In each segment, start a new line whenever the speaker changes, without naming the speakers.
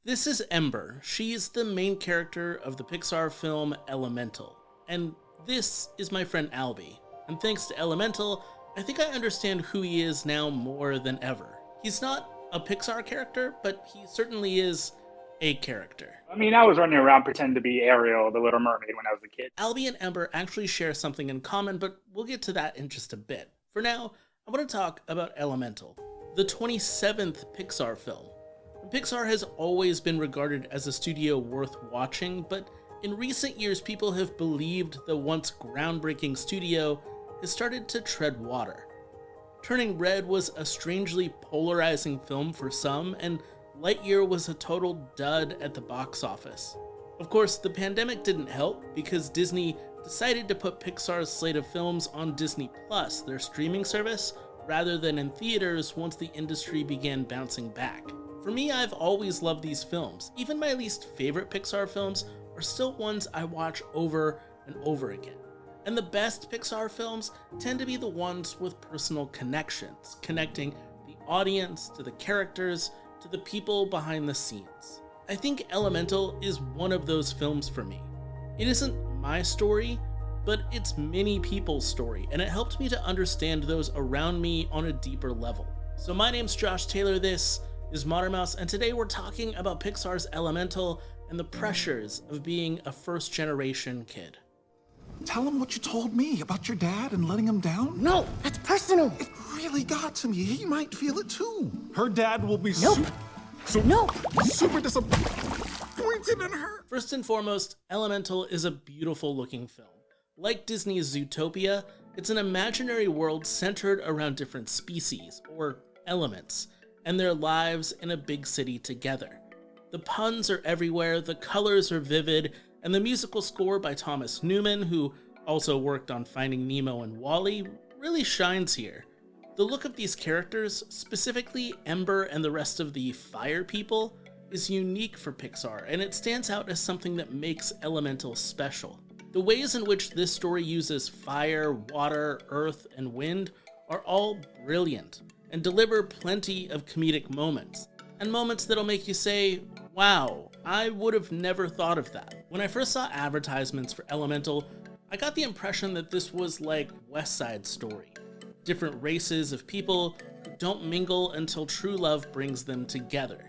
This is Ember. She's the main character of the Pixar film Elemental. And this is my friend Albie. And thanks to Elemental, I think I understand who he is now more than ever. He's not a Pixar character, but he certainly is a character.
I mean, I was running around pretending to be Ariel, the Little Mermaid, when I was a kid.
Albie and Ember actually share something in common, but we'll get to that in just a bit. For now, I want to talk about Elemental, the 27th Pixar film. Pixar has always been regarded as a studio worth watching, but in recent years people have believed the once groundbreaking studio has started to tread water. Turning Red was a strangely polarizing film for some, and Lightyear was a total dud at the box office. Of course, the pandemic didn't help because Disney decided to put Pixar's slate of films on Disney Plus, their streaming service, rather than in theaters once the industry began bouncing back. For me, I've always loved these films. Even my least favorite Pixar films are still ones I watch over and over again. And the best Pixar films tend to be the ones with personal connections, connecting the audience to the characters, to the people behind the scenes. I think Elemental is one of those films for me. It isn't my story, but it's many people's story, and it helped me to understand those around me on a deeper level. So my name's Josh Taylor, this is Modern Mouse, and today we're talking about Pixar's Elemental and the pressures of being a first-generation kid.
Tell him what you told me about your dad and letting him down?
No, that's personal.
It really got to me. He might feel it too. Her dad will be
Nope.
super disappointed in her.
First and foremost, Elemental is a beautiful looking film. Like Disney's Zootopia, it's an imaginary world centered around different species, or elements, and their lives in a big city together. The puns are everywhere, the colors are vivid, and the musical score by Thomas Newman, who also worked on Finding Nemo and WALL-E, really shines here. The look of these characters, specifically Ember and the rest of the fire people, is unique for Pixar, and it stands out as something that makes Elemental special. The ways in which this story uses fire, water, earth, and wind are all brilliant, and deliver plenty of comedic moments, and moments that'll make you say, wow, I would have never thought of that. When I first saw advertisements for Elemental, I got the impression that this was like West Side Story. Different races of people who don't mingle until true love brings them together.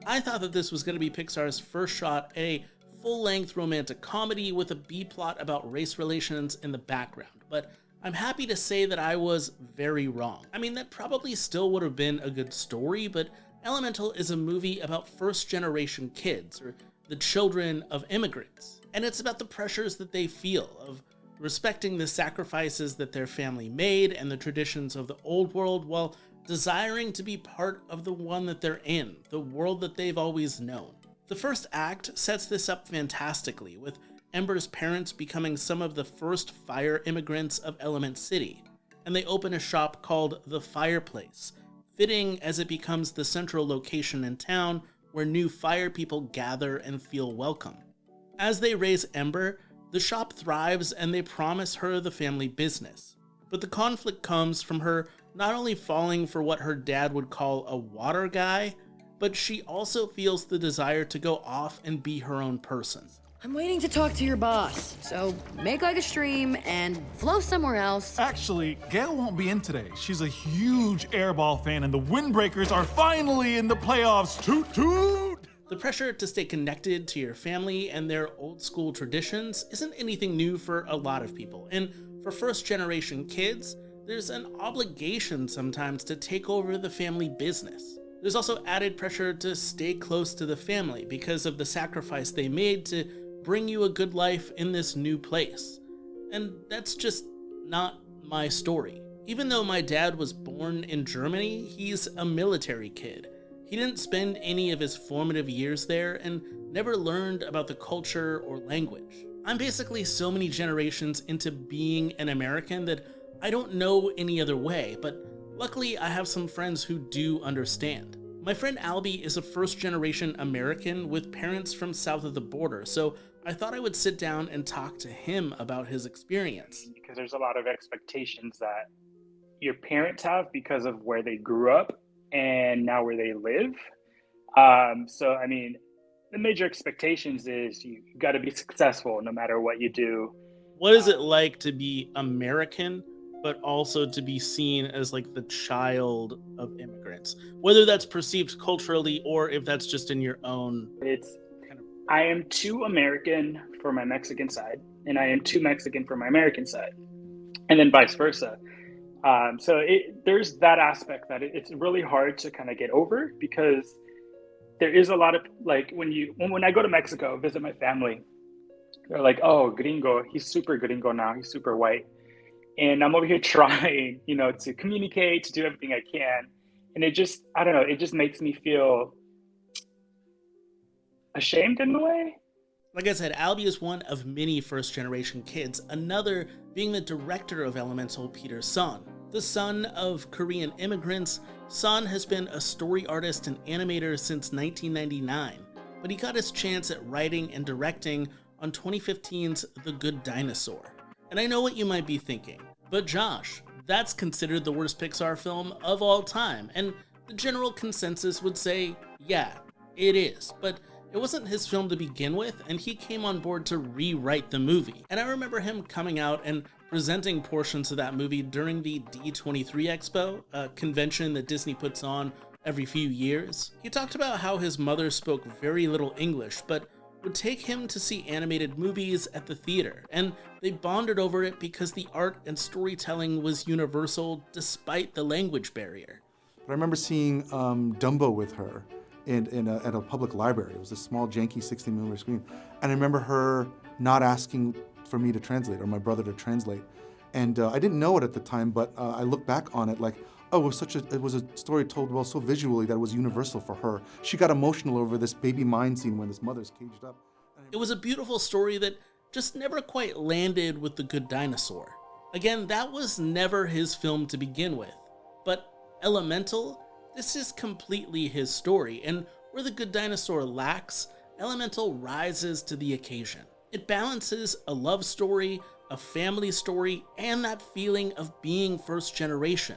I thought that this was going to be Pixar's first shot at a full-length romantic comedy with a B-plot about race relations in the background, but I'm happy to say that I was very wrong. I mean, that probably still would have been a good story, but Elemental is a movie about first-generation kids, or the children of immigrants. And it's about the pressures that they feel of respecting the sacrifices that their family made and the traditions of the old world while desiring to be part of the one that they're in, the world that they've always known. The first act sets this up fantastically, with Ember's parents becoming some of the first fire immigrants of Element City, and they open a shop called The Fireplace, fitting as it becomes the central location in town where new fire people gather and feel welcome. As they raise Ember, the shop thrives and they promise her the family business. But the conflict comes from her not only falling for what her dad would call a water guy, but she also feels the desire to go off and be her own person.
I'm waiting to talk to your boss, so make like a stream and flow somewhere else.
Actually, Gail won't be in today. She's a huge Airball fan, and the Windbreakers are finally in the playoffs. Toot toot!
The pressure to stay connected to your family and their old school traditions isn't anything new for a lot of people, and for first generation kids, there's an obligation sometimes to take over the family business. There's also added pressure to stay close to the family because of the sacrifice they made to bring you a good life in this new place. And that's just not my story. Even though my dad was born in Germany, he's a military kid. He didn't spend any of his formative years there and never learned about the culture or language. I'm basically so many generations into being an American that I don't know any other way, but luckily I have some friends who do understand. My friend Albie is a first-generation American with parents from south of the border, so I thought I would sit down and talk to him about his experience.
Because there's a lot of expectations that your parents have because of where they grew up and now where they live. So, I mean, the major expectations is you got to be successful no matter what you do.
What is it like to be American, but also to be seen as like the child of immigrants? Whether that's perceived culturally or if that's just in your own
It's
kind of.
I am too American for my Mexican side, and I am too Mexican for my American side, and then vice versa. There's that aspect that it's really hard to kind of get over, because there is a lot of, like, when I go to Mexico, visit my family, they're like, "Oh, gringo, he's super gringo now. He's super white," and I'm over here trying, to communicate, to do everything I can, and I don't know, it just makes me feel ashamed in a way.
Like I said, Albie is one of many first-generation kids, another being the director of Elemental, Peter Sohn. The son of Korean immigrants, Sohn has been a story artist and animator since 1999, but he got his chance at writing and directing on 2015's The Good Dinosaur. And I know what you might be thinking, but Josh, that's considered the worst Pixar film of all time, and the general consensus would say, yeah, it is, but it wasn't his film to begin with, and he came on board to rewrite the movie. And I remember him coming out and presenting portions of that movie during the D23 Expo, a convention that Disney puts on every few years. He talked about how his mother spoke very little English, but would take him to see animated movies at the theater, and they bonded over it because the art and storytelling was universal despite the language barrier.
I remember seeing Dumbo with her at a public library. It was a small, janky 16mm screen. And I remember her not asking for me to translate, or my brother to translate. And I didn't know it at the time, but I look back on it like, oh, it was a story told well so visually that it was universal for her. She got emotional over this baby mine scene when his mother's caged up.
It was a beautiful story that just never quite landed with The Good Dinosaur. Again, that was never his film to begin with. But Elemental, this is completely his story, and where The Good Dinosaur lacks, Elemental rises to the occasion. It balances a love story, a family story, and that feeling of being first generation.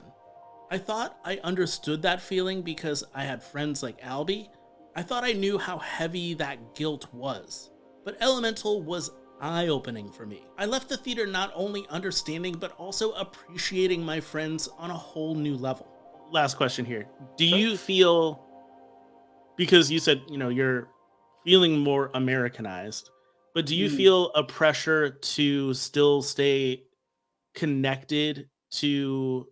I thought I understood that feeling because I had friends like Albie. I thought I knew how heavy that guilt was. But Elemental was eye-opening for me. I left the theater not only understanding, but also appreciating my friends on a whole new level. Last question here. Do you feel, because you said, you're feeling more Americanized, but do you feel a pressure to still stay connected to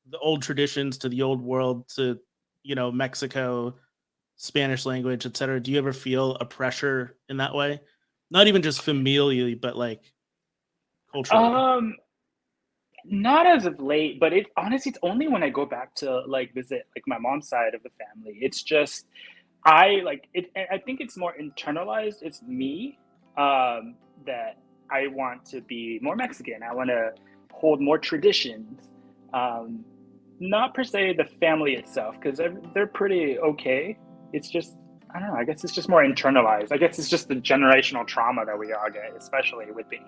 the old traditions, to the old world, to, Mexico, Spanish language, etc.? Do you ever feel a pressure in that way? Not even just familially, but like culturally.
Not as of late, but honestly, it's only when I go back to like visit like my mom's side of the family. It's just I like it. I think it's more internalized. It's me that I want to be more Mexican. I want to hold more traditions. Not per se the family itself, because they're pretty okay. It's just, I don't know. I guess it's just more internalized. I guess it's just the generational trauma that we all get, especially with being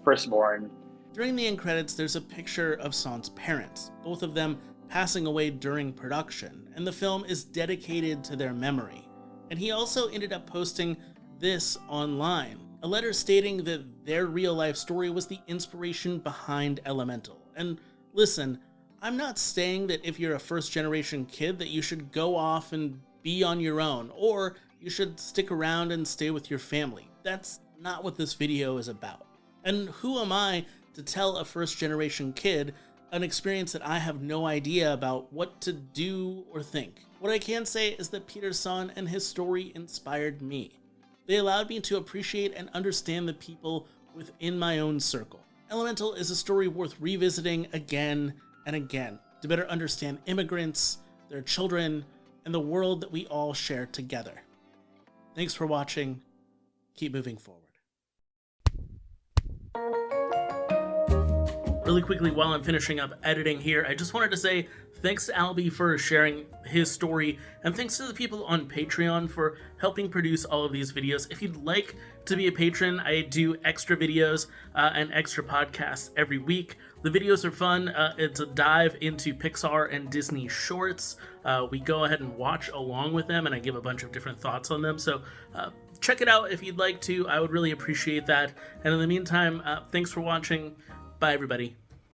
firstborn.
During the end credits, there's a picture of Sohn's parents, both of them passing away during production, and the film is dedicated to their memory. And he also ended up posting this online, a letter stating that their real-life story was the inspiration behind Elemental. And listen, I'm not saying that if you're a first-generation kid that you should go off and be on your own, or you should stick around and stay with your family. That's not what this video is about. And who am I to tell a first-generation kid an experience that I have no idea about what to do or think? What I can say is that Peter Sohn and his story inspired me. They allowed me to appreciate and understand the people within my own circle. Elemental is a story worth revisiting again and again to better understand immigrants, their children, and the world that we all share together. Thanks for watching. Keep moving forward. Really quickly, while I'm finishing up editing here, I just wanted to say thanks to Albie for sharing his story, and thanks to the people on Patreon for helping produce all of these videos. If you'd like to be a patron, I do extra videos and extra podcasts every week. The videos are fun. It's a dive into Pixar and Disney shorts. We go ahead and watch along with them, and I give a bunch of different thoughts on them. So check it out if you'd like to. I would really appreciate that. And in the meantime, thanks for watching. Bye, everybody.